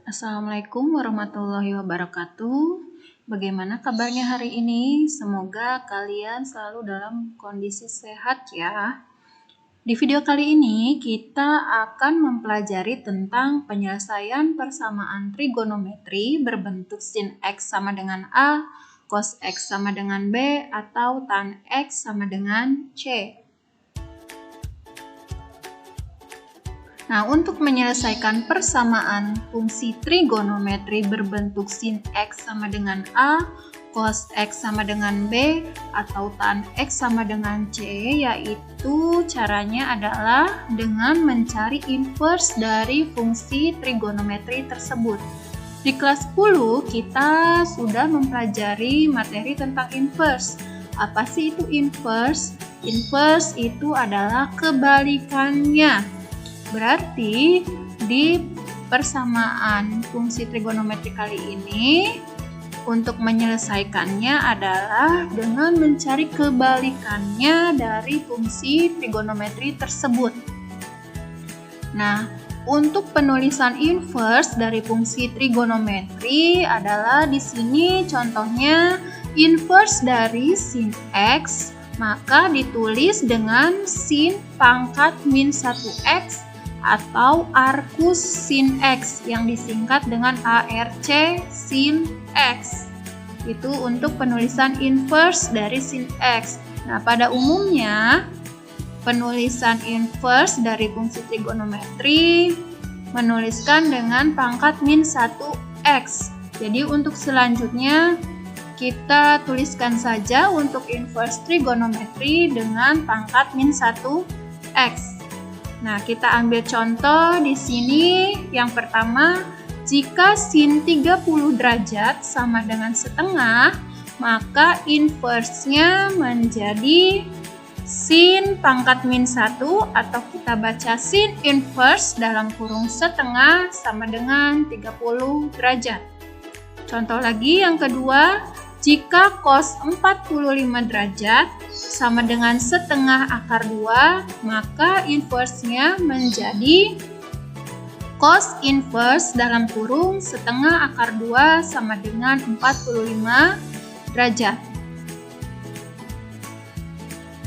Assalamualaikum warahmatullahi wabarakatuh. Bagaimana kabarnya hari ini? Semoga kalian selalu dalam kondisi sehat ya. Di video kali ini kita akan mempelajari tentang penyelesaian persamaan trigonometri berbentuk sin X sama dengan A, cos X sama dengan B, atau tan X sama dengan C. Nah, untuk menyelesaikan persamaan fungsi trigonometri berbentuk sin X sama dengan A, cos X sama dengan B, atau tan X sama dengan C, yaitu caranya adalah dengan mencari inverse dari fungsi trigonometri tersebut. Di kelas 10 kita sudah mempelajari materi tentang inverse. Apa sih itu inverse? Inverse itu adalah kebalikannya. Berarti di persamaan fungsi trigonometri kali ini untuk menyelesaikannya adalah dengan mencari kebalikannya dari fungsi trigonometri tersebut. Nah, untuk penulisan inverse dari fungsi trigonometri adalah di sini contohnya inverse dari sin X, maka ditulis dengan sin pangkat min 1X atau arcus sin X yang disingkat dengan ARC sin X. Itu untuk penulisan inverse dari sin X. Nah, pada umumnya penulisan inverse dari fungsi trigonometri menuliskan dengan pangkat min 1X. Jadi untuk selanjutnya kita tuliskan saja untuk inverse trigonometri dengan pangkat min 1X. Nah, kita ambil contoh di sini. Yang pertama, jika sin 30 derajat sama dengan setengah, maka inverse-nya menjadi sin pangkat min 1 atau kita baca sin inverse dalam kurung setengah sama dengan 30 derajat. Contoh lagi yang kedua, jika cos 45 derajat sama dengan setengah akar 2, maka inverse-nya menjadi cos inverse dalam kurung setengah akar 2 sama dengan 45 derajat.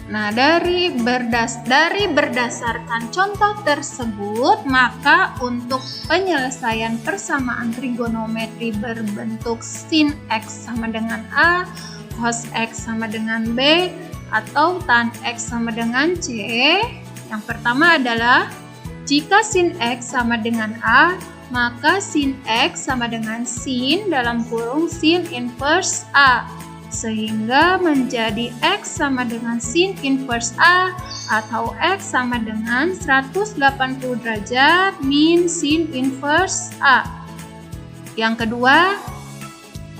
Nah, dari berdasarkan contoh tersebut, maka untuk penyelesaian persamaan trigonometri berbentuk sin X sama dengan A, cos X sama dengan B, atau tan X sama dengan C, yang pertama adalah jika sin X sama dengan A, maka sin X sama dengan sin dalam kurung sin inverse A, sehingga menjadi X sama dengan sin inverse A atau X sama dengan 180 derajat min sin inverse A. Yang kedua,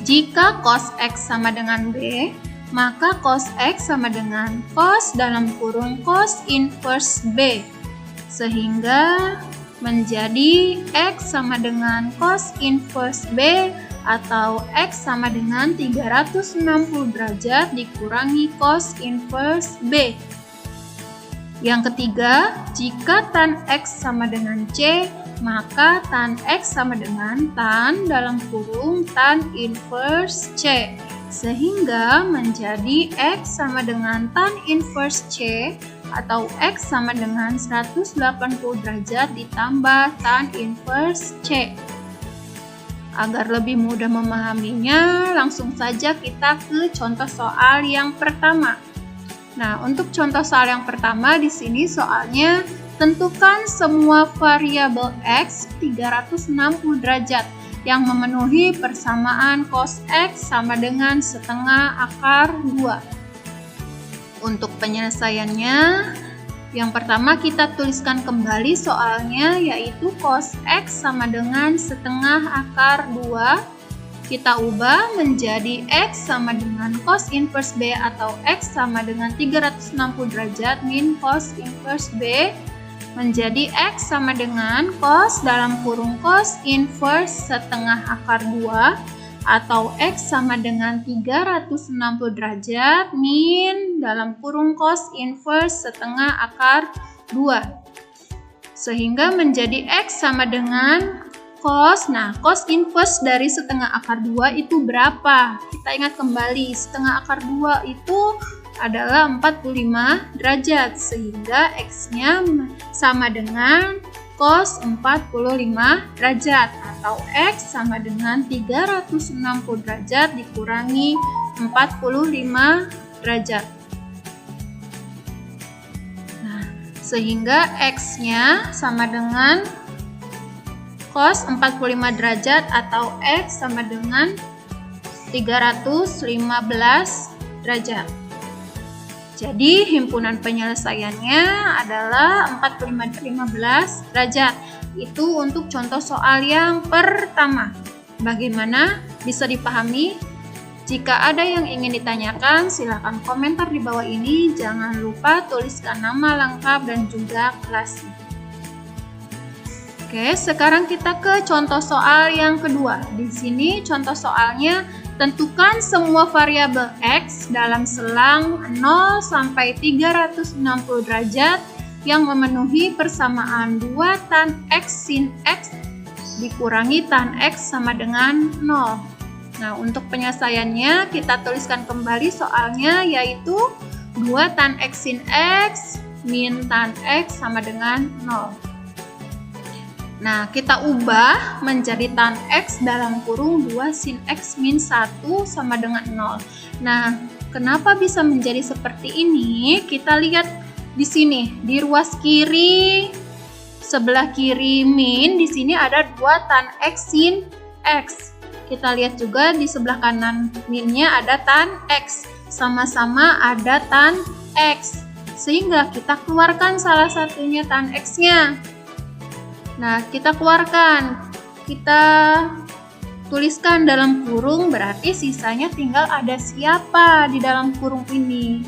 jika cos X sama dengan B, maka cos X sama dengan cos dalam kurung cos inverse B, sehingga menjadi X sama dengan cos inverse B atau X sama dengan 360 derajat dikurangi cos inverse B. Yang ketiga, jika tan X sama dengan C, maka tan X sama dengan tan dalam kurung tan inverse C, sehingga menjadi X sama dengan tan inverse C atau X sama dengan 180 derajat ditambah tan inverse C. Agar lebih mudah memahaminya, langsung saja kita ke contoh soal yang pertama. Nah, untuk contoh soal yang pertama di sini soalnya tentukan semua variabel X 360 derajat yang memenuhi persamaan cos X sama dengan setengah akar 2. Untuk penyelesaiannya, yang pertama kita tuliskan kembali soalnya, yaitu cos X sama dengan setengah akar 2. Kita ubah menjadi X sama dengan cos inverse B atau X sama dengan 360 derajat min cos inverse B menjadi X sama dengan cos dalam kurung cos inverse setengah akar 2 atau X sama dengan 360 derajat min dalam kurung cos inverse setengah akar 2. Sehingga menjadi X sama dengan cos. Nah, cos inverse dari setengah akar 2 itu berapa? Kita ingat kembali, setengah akar 2 itu adalah 45 derajat, sehingga X-nya sama dengan cos 45 derajat, atau X sama dengan 360 derajat dikurangi 45 derajat. Nah, sehingga X-nya sama dengan cos 45 derajat atau X sama dengan 315 derajat. Jadi himpunan penyelesaiannya adalah 415 derajat. Itu untuk contoh soal yang pertama. Bagaimana? Bisa dipahami? Jika ada yang ingin ditanyakan, silakan komentar di bawah ini. Jangan lupa tuliskan nama lengkap dan juga kelasnya. Oke, sekarang kita ke contoh soal yang kedua. Di sini contoh soalnya, tentukan semua variabel X dalam selang 0 sampai 360 derajat yang memenuhi persamaan 2 tan X sin X dikurangi tan X sama dengan 0. Nah, untuk penyelesaiannya kita tuliskan kembali soalnya, yaitu 2 tan X sin X min tan X sama dengan 0. Nah, kita ubah menjadi tan X dalam kurung 2 sin X min 1 sama dengan 0. Nah, kenapa bisa menjadi seperti ini? Kita lihat di sini, di ruas kiri, sebelah kiri min, di sini ada 2 tan X sin X. Kita lihat juga di sebelah kanan minnya ada tan X. Sama-sama ada tan X. Sehingga kita keluarkan salah satunya tan X-nya. Nah, kita keluarkan, kita tuliskan dalam kurung, berarti sisanya tinggal ada siapa di dalam kurung ini.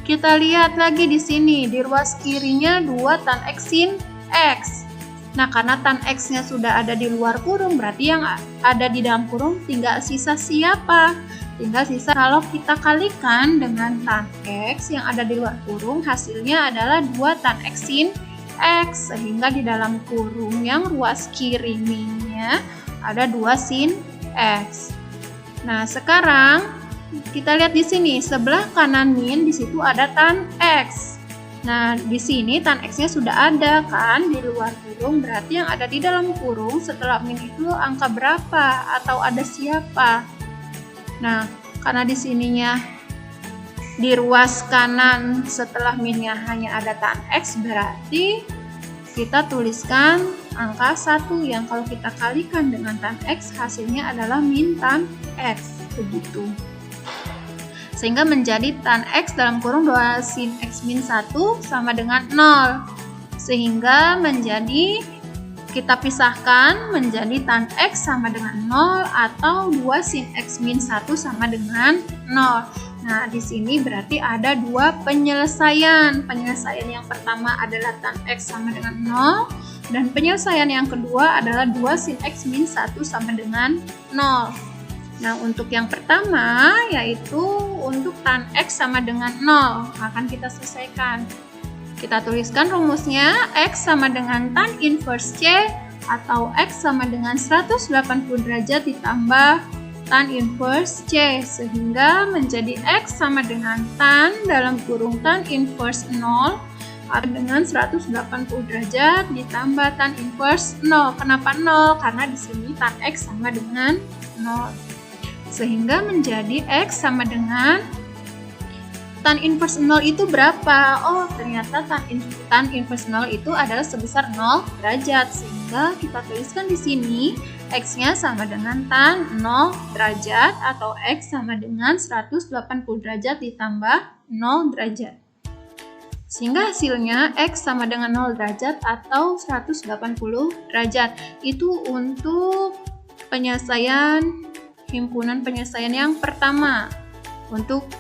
Kita lihat lagi di sini, di ruas kirinya 2 tan X sin X. Nah, karena tan X-nya sudah ada di luar kurung, berarti yang ada di dalam kurung tinggal sisa siapa? Tinggal sisa, kalau kita kalikan dengan tan X yang ada di luar kurung, hasilnya adalah 2 tan X sin X, sehingga di dalam kurung yang ruas kiri minnya ada 2 sin X. Nah, sekarang kita lihat di sini sebelah kanan min, di situ ada tan X. Nah, di sini tan X-nya sudah ada kan di luar kurung, berarti yang ada di dalam kurung setelah min itu angka berapa atau ada siapa? Nah, karena di sininya di ruas kanan setelah minnya hanya ada tan X, berarti kita tuliskan angka 1 yang kalau kita kalikan dengan tan X hasilnya adalah min tan X, begitu. Sehingga menjadi tan X dalam kurung 2 sin X min 1 sama dengan 0. Sehingga menjadi, kita pisahkan menjadi tan X sama dengan 0 atau 2 sin X min 1 sama dengan 0. Nah, di sini berarti ada 2 penyelesaian. Penyelesaian yang pertama adalah tan X sama dengan 0, dan penyelesaian yang kedua adalah 2 sin X min 1 sama dengan 0. Nah, untuk yang pertama yaitu untuk tan X sama dengan 0 akan kita selesaikan. Kita tuliskan rumusnya, X sama dengan tan inverse C atau X sama dengan 180 derajat ditambah tan inverse C, sehingga menjadi X sama dengan tan dalam kurung tan inverse 0 dengan 180 derajat ditambah tan inverse 0. Kenapa 0? Karena di sini tan X sama dengan 0. Sehingga menjadi X sama dengan tan inverse 0 itu berapa? Oh, ternyata tan inverse 0 itu adalah sebesar 0 derajat. Sehingga kita tuliskan di sini X-nya sama dengan tan 0 derajat atau X sama dengan 180 derajat ditambah 0 derajat. Sehingga hasilnya X sama dengan 0 derajat atau 180 derajat. Itu untuk penyelesaian himpunan penyelesaian yang pertama. Untuk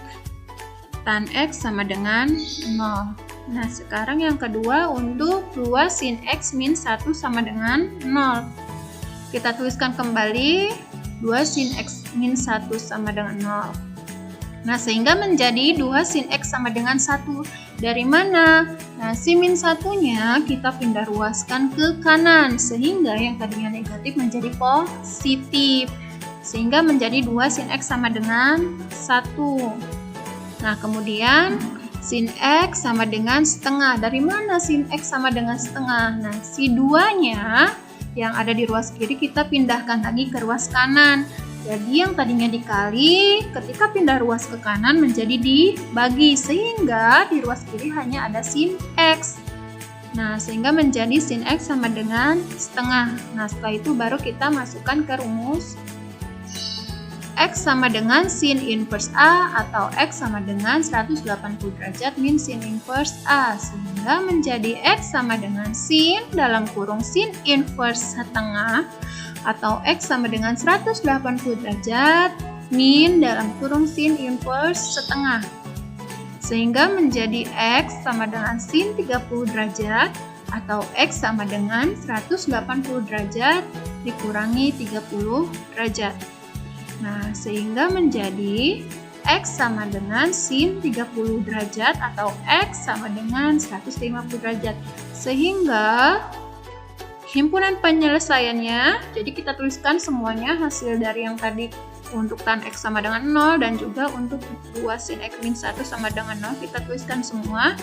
tan X sama dengan 0. Nah, sekarang yang kedua untuk 2 sin X min 1 sama dengan 0. Kita tuliskan kembali 2 sin X min 1 sama dengan 0. Nah, sehingga menjadi 2 sin X sama dengan 1. Dari mana? Nah, si min satunya kita pindah ruaskan ke kanan, sehingga yang tadinya negatif menjadi positif. Sehingga menjadi 2 sin X sama dengan 1. Nah, kemudian sin X sama dengan setengah. Dari mana sin X sama dengan setengah? Nah, si 2-nya yang ada di ruas kiri kita pindahkan lagi ke ruas kanan. Jadi yang tadinya dikali, ketika pindah ruas ke kanan menjadi dibagi, sehingga di ruas kiri hanya ada sin X. Nah, sehingga menjadi sin X sama dengan setengah. Nah, setelah itu baru kita masukkan ke rumus X sama dengan sin inverse A atau X sama dengan 180 derajat min sin inverse A. Sehingga menjadi X sama dengan sin dalam kurung sin inverse setengah atau X sama dengan 180 derajat min dalam kurung sin inverse setengah. Sehingga menjadi X sama dengan sin 30 derajat atau X sama dengan 180 derajat dikurangi 30 derajat. Nah, sehingga menjadi X sama dengan sin 30 derajat atau X sama dengan 150 derajat. Sehingga himpunan penyelesaiannya, jadi kita tuliskan semuanya hasil dari yang tadi untuk tan X sama dengan 0 dan juga untuk ruas sin X min 1 sama dengan 0, kita tuliskan semua.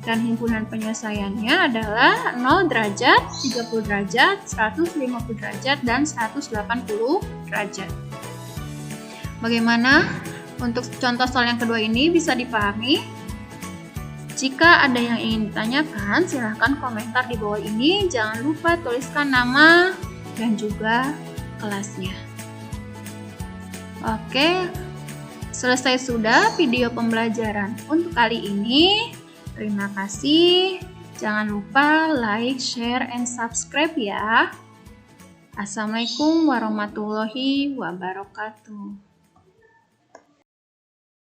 Dan himpunan penyelesaiannya adalah 0 derajat, 30 derajat, 150 derajat, dan 180 derajat. Bagaimana untuk contoh soal yang kedua ini bisa dipahami? Jika ada yang ingin ditanyakan, silahkan komentar di bawah ini. Jangan lupa tuliskan nama dan juga kelasnya. Oke, selesai sudah video pembelajaran untuk kali ini. Terima kasih. Jangan lupa like, share, and subscribe ya. Assalamualaikum warahmatullahi wabarakatuh.